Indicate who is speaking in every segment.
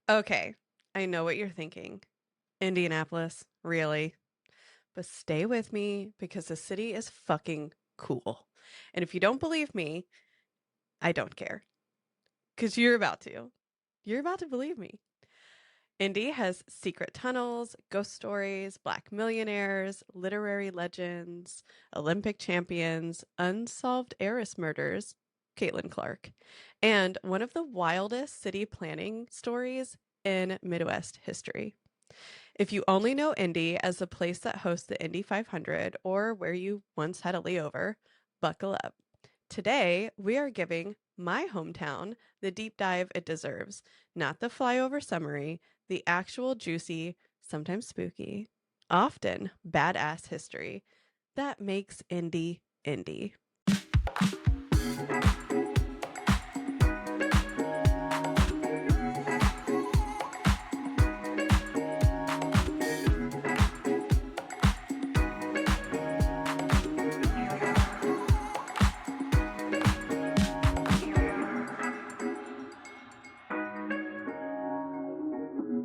Speaker 1: Okay, I know what you're thinking. Indianapolis, really? But stay with me because the city is fucking cool. And if you don't believe me, I don't care. Because you're about to. You're about to believe me. Indy has secret tunnels, ghost stories, black millionaires, literary legends, Olympic champions, unsolved heiress murders, Caitlin Clark, and one of the wildest city planning stories in Midwest history. If you only know Indy as the place that hosts the Indy 500 or where you once had a layover, buckle up. Today, we are giving my hometown the deep dive it deserves, not the flyover summary, the actual juicy, sometimes spooky, often badass history that makes Indy Indy.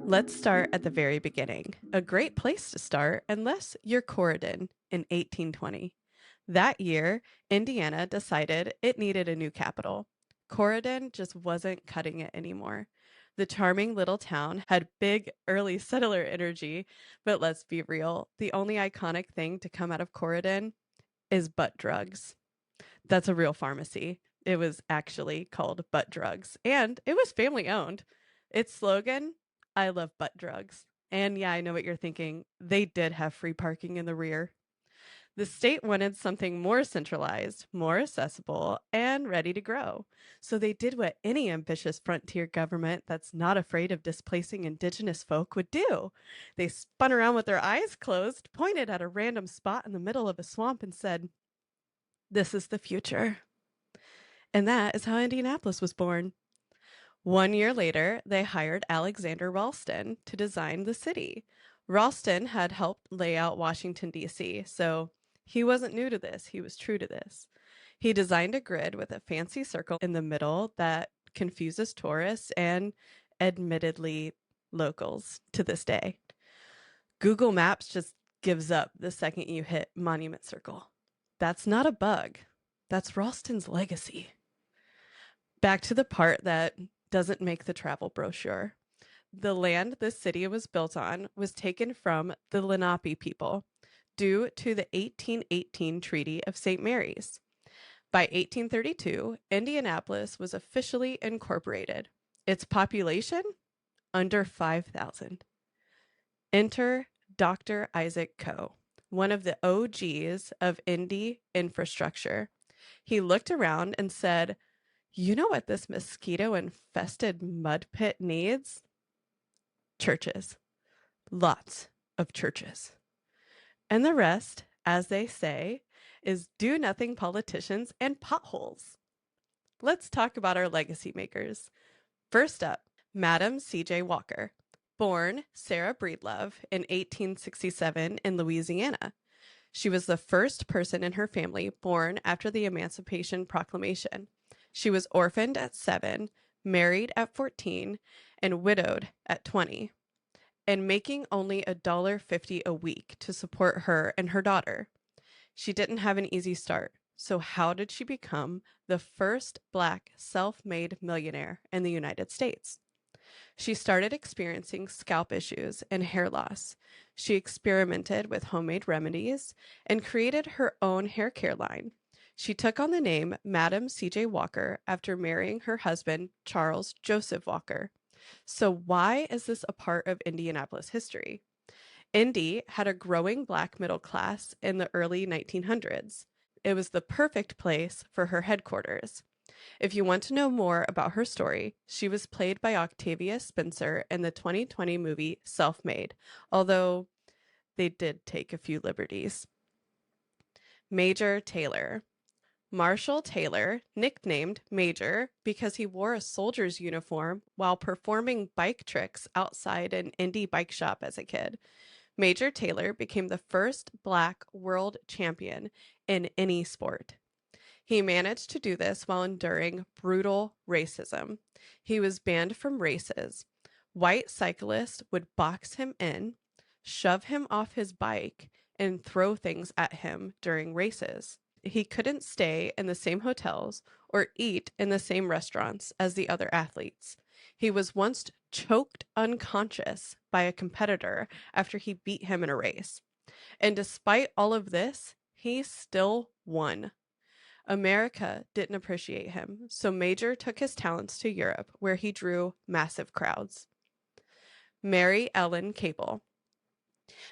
Speaker 1: Let's start at the very beginning. A great place to start, unless you're Corydon in 1820. That year, Indiana decided it needed a new capital. Corydon just wasn't cutting it anymore. The charming little town had big early settler energy, but let's be real, the only iconic thing to come out of Corydon is butt drugs. That's a real pharmacy. It was actually called Butt Drugs, and it was family owned. Its slogan, I love butt drugs. And yeah, I know what you're thinking. They did have free parking in the rear. The state wanted something more centralized, more accessible, and ready to grow. So they did what any ambitious frontier government that's not afraid of displacing indigenous folk would do. They spun around with their eyes closed, pointed at a random spot in the middle of a swamp, and said, "This is the future." And that is how Indianapolis was born. 1 year later, they hired Alexander Ralston to design the city. Ralston had helped lay out Washington, D.C., so he wasn't new to this. He was true to this. He designed a grid with a fancy circle in the middle that confuses tourists and, admittedly, locals to this day. Google Maps just gives up the second you hit Monument Circle. That's not a bug. That's Ralston's legacy. Back to the part that doesn't make the travel brochure. The land this city was built on was taken from the Lenape people due to the 1818 Treaty of St. Mary's. By 1832, Indianapolis was officially incorporated. Its population, under 5,000. Enter Dr. Isaac Coe, one of the OGs of Indy infrastructure. He looked around and said, "You know what this mosquito infested mud pit needs? Churches. Lots of churches." And the rest, as they say, is do nothing politicians and potholes. Let's talk about our legacy makers. First up, Madam C.J. Walker, born Sarah Breedlove in 1867 in Louisiana. She was the first person in her family born after the Emancipation Proclamation. She was orphaned at 7, married at 14, and widowed at 20, and making only $1.50 a week to support her and her daughter. She didn't have an easy start. So how did she become the first Black self-made millionaire in the United States? She started experiencing scalp issues and hair loss. She experimented with homemade remedies and created her own hair care line. She took on the name Madam C.J. Walker after marrying her husband, Charles Joseph Walker. So why is this a part of Indianapolis history? Indy had a growing Black middle class in the early 1900s. It was the perfect place for her headquarters. If you want to know more about her story, she was played by Octavia Spencer in the 2020 movie Self-Made, although they did take a few liberties. Major Taylor. Marshall Taylor, nicknamed Major because he wore a soldier's uniform while performing bike tricks outside an Indy bike shop as a kid. Major Taylor became the first Black world champion in any sport. He managed to do this while enduring brutal racism. He was banned from races. White cyclists would box him in, shove him off his bike, and throw things at him during races. He couldn't stay in the same hotels or eat in the same restaurants as the other athletes. He was once choked unconscious by a competitor after he beat him in a race. And despite all of this, he still won. America didn't appreciate him, so Major took his talents to Europe, where he drew massive crowds. Mary Ellen Cable.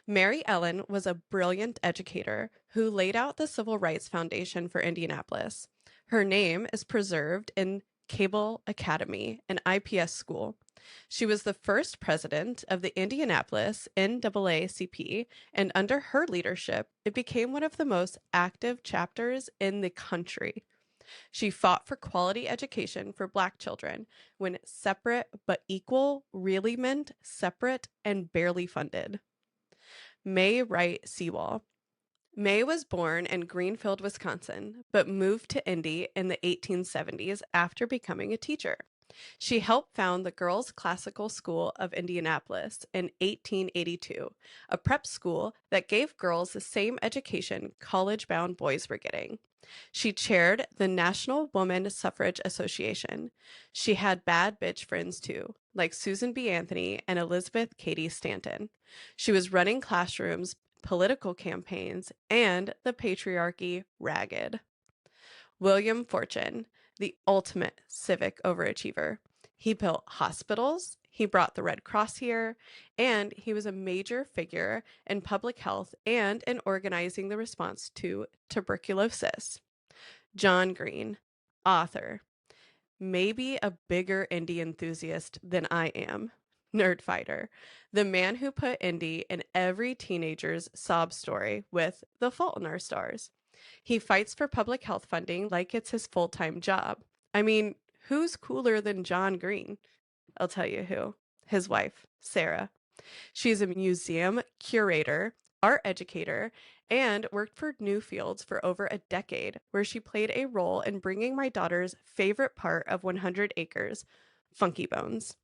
Speaker 1: Mary Ellen was a brilliant educator who laid out the Civil Rights Foundation for Indianapolis. Her name is preserved in Cable Academy, an IPS school. She was the first president of the Indianapolis NAACP, and under her leadership, it became one of the most active chapters in the country. She fought for quality education for Black children when separate but equal really meant separate and barely funded. May Wright Sewall. May was born in Greenfield, Wisconsin, but moved to Indy in the 1870s after becoming a teacher. She helped found the Girls Classical School of Indianapolis in 1882, a prep school that gave girls the same education college-bound boys were getting. She chaired the National Woman Suffrage Association. She had bad bitch friends too, like Susan B. Anthony and Elizabeth Cady Stanton. She was running classrooms, political campaigns, and the patriarchy ragged. William Fortune, the ultimate civic overachiever. He built hospitals, he brought the Red Cross here, and he was a major figure in public health and in organizing the response to tuberculosis. John Green, author. Maybe a bigger Indy enthusiast than I am. Nerd fighter. The man who put Indy in every teenager's sob story with The Fault in Our Stars. He fights for public health funding like it's his full-time job. I mean, who's cooler than John Green? I'll tell you who. His wife, Sarah. She's a museum curator, art educator, and worked for Newfields for over a decade, where she played a role in bringing my daughter's favorite part of 100 Acres, Funky Bones.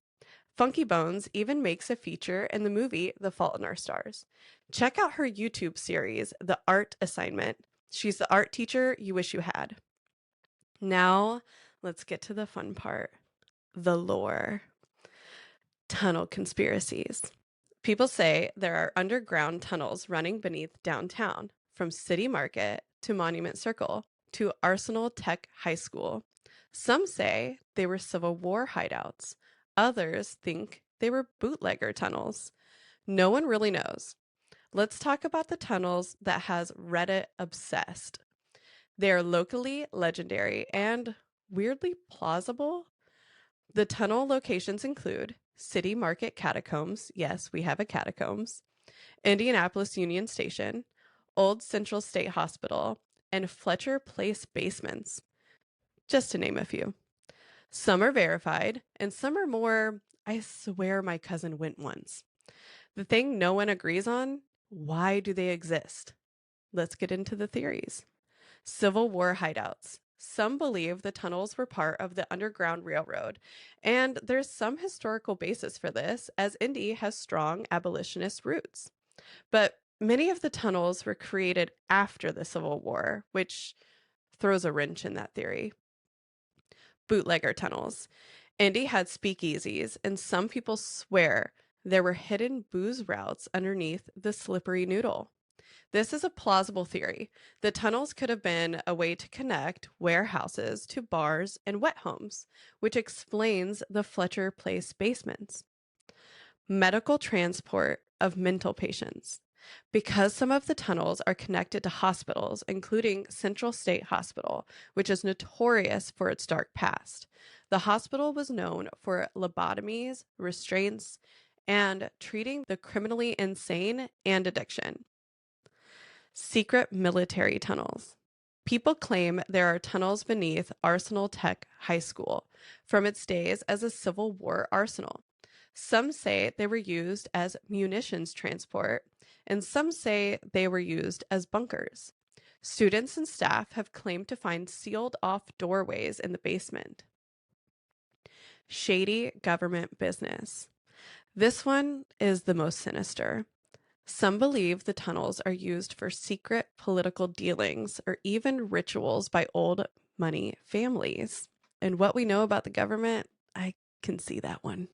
Speaker 1: Funky Bones even makes a feature in the movie The Fault in Our Stars. Check out her YouTube series, The Art Assignment. She's the art teacher you wish you had. Now, let's get to the fun part. The lore. Tunnel conspiracies. People say there are underground tunnels running beneath downtown, from City Market to Monument Circle to Arsenal Tech High School. Some say they were Civil War hideouts. Others think they were bootlegger tunnels. No one really knows. Let's talk about the tunnels that has Reddit obsessed. They are locally legendary and weirdly plausible. The tunnel locations include City Market Catacombs. Yes, we have a catacombs. Indianapolis Union Station, Old Central State Hospital, and Fletcher Place basements, just to name a few. Some are verified, and some are more, I swear my cousin went once. The thing no one agrees on, why do they exist? Let's get into the theories. Civil War hideouts. Some believe the tunnels were part of the Underground Railroad, and there's some historical basis for this, as Indy has strong abolitionist roots. But many of the tunnels were created after the Civil War, which throws a wrench in that theory. Bootlegger tunnels. Indy had speakeasies, and some people swear there were hidden booze routes underneath the Slippery Noodle. This is a plausible theory. The tunnels could have been a way to connect warehouses to bars and wet homes, which explains the Fletcher Place basements. Medical transport of mental patients. Because some of the tunnels are connected to hospitals, including Central State Hospital, which is notorious for its dark past. The hospital was known for lobotomies, restraints, and treating the criminally insane and addiction. Secret military tunnels. People claim there are tunnels beneath Arsenal Tech High School from its days as a Civil War arsenal. Some say they were used as munitions transport, and some say they were used as bunkers. Students and staff have claimed to find sealed off doorways in the basement. Shady government business. This one is the most sinister. Some believe the tunnels are used for secret political dealings or even rituals by old money families. And what we know about the government, I can see that one.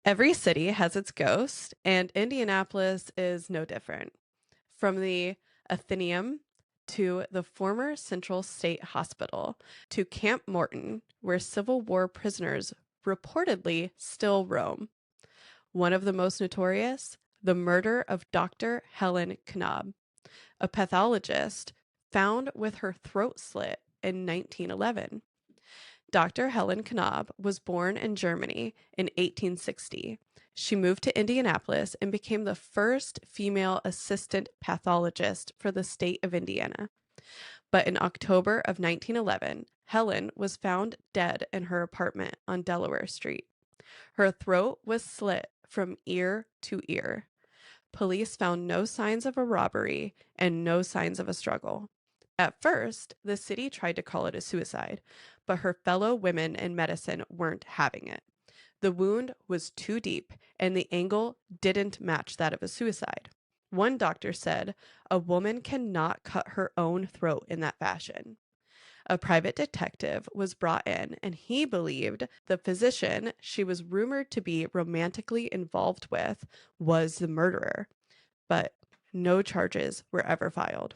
Speaker 1: Every city has its ghost, and Indianapolis is no different. From the Athenaeum to the former Central State Hospital to Camp Morton, where Civil War prisoners reportedly still roam. One of the most notorious, the murder of Dr. Helen Knob, a pathologist found with her throat slit in 1911. Dr. Helen Knob was born in Germany in 1860. She moved to Indianapolis and became the first female assistant pathologist for the state of Indiana. But in October of 1911, Helen was found dead in her apartment on Delaware Street. Her throat was slit from ear to ear. Police found no signs of a robbery and no signs of a struggle. At first, the city tried to call it a suicide, but her fellow women in medicine weren't having it. The wound was too deep, and the angle didn't match that of a suicide. One doctor said, "A woman cannot cut her own throat in that fashion." A private detective was brought in, and he believed the physician she was rumored to be romantically involved with was the murderer, but no charges were ever filed.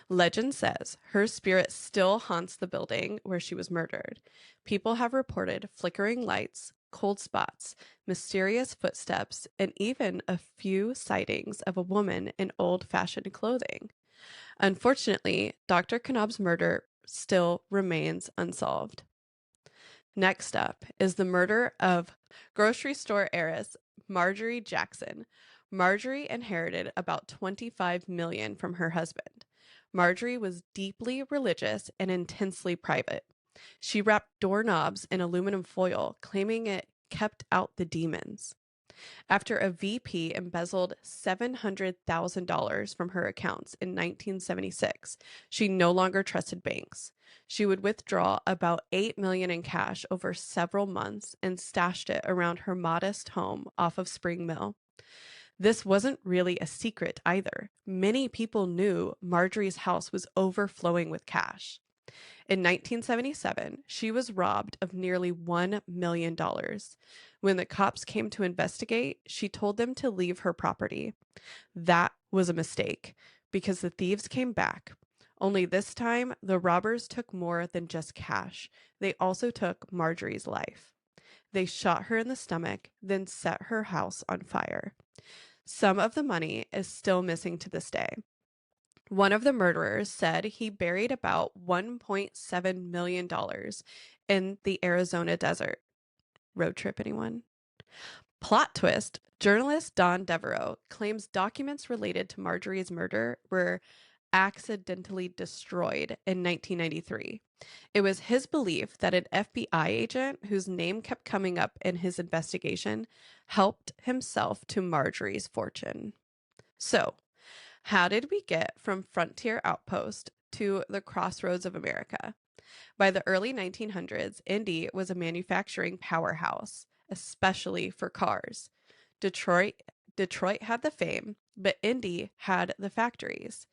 Speaker 1: Legend says her spirit still haunts the building where she was murdered. People have reported flickering lights, cold spots, mysterious footsteps, and even a few sightings of a woman in old-fashioned clothing. Unfortunately, Dr. Knob's murder still remains unsolved. Next up is the murder of grocery store heiress Marjorie Jackson. Marjorie inherited about $25 million from her husband. Marjorie was deeply religious and intensely private. She wrapped doorknobs in aluminum foil, claiming it kept out the demons. After a VP embezzled $700,000 from her accounts in 1976, she no longer trusted banks. She would withdraw about $8 million in cash over several months and stashed it around her modest home off of Spring Mill. This wasn't really a secret either. Many people knew Marjorie's house was overflowing with cash. In 1977, she was robbed of nearly $1 million. When the cops came to investigate, she told them to leave her property. That was a mistake because the thieves came back. Only this time, the robbers took more than just cash. They also took Marjorie's life. They shot her in the stomach, then set her house on fire. Some of the money is still missing to this day. One of the murderers said he buried about $1.7 million in the Arizona desert. Road trip, anyone? Plot twist, journalist Don Devereaux claims documents related to Marjorie's murder were accidentally destroyed in 1993. It was his belief that an FBI agent whose name kept coming up in his investigation helped himself to Marjorie's fortune. So, how did we get from frontier outpost to the crossroads of America? By the early 1900s, Indy was a manufacturing powerhouse, especially for cars. Detroit had the fame, but Indy had the factories.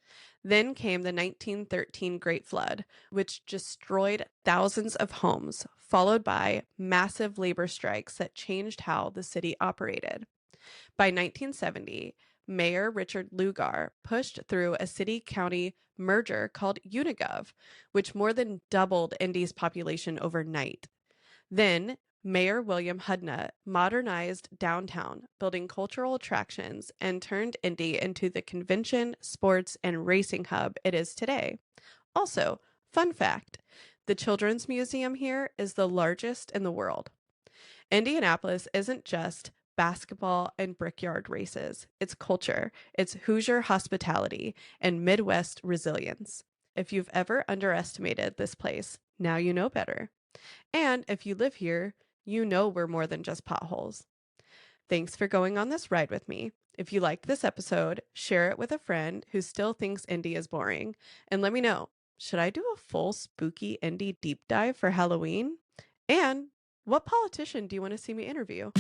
Speaker 1: Then came the 1913 Great Flood, which destroyed thousands of homes, followed by massive labor strikes that changed how the city operated. By 1970, Mayor Richard Lugar pushed through a city-county merger called Unigov, which more than doubled Indy's population overnight. Then, Mayor William Hudnut modernized downtown, building cultural attractions, and turned Indy into the convention, sports, and racing hub it is today. Also, fun fact, the Children's Museum here is the largest in the world. Indianapolis isn't just basketball and brickyard races. It's culture, it's Hoosier hospitality, and Midwest resilience. If you've ever underestimated this place, now you know better. And if you live here, you know we're more than just potholes. Thanks for going on this ride with me. If you liked this episode, share it with a friend who still thinks Indy is boring. And let me know, should I do a full spooky Indy deep dive for Halloween? And what politician do you want to see me interview?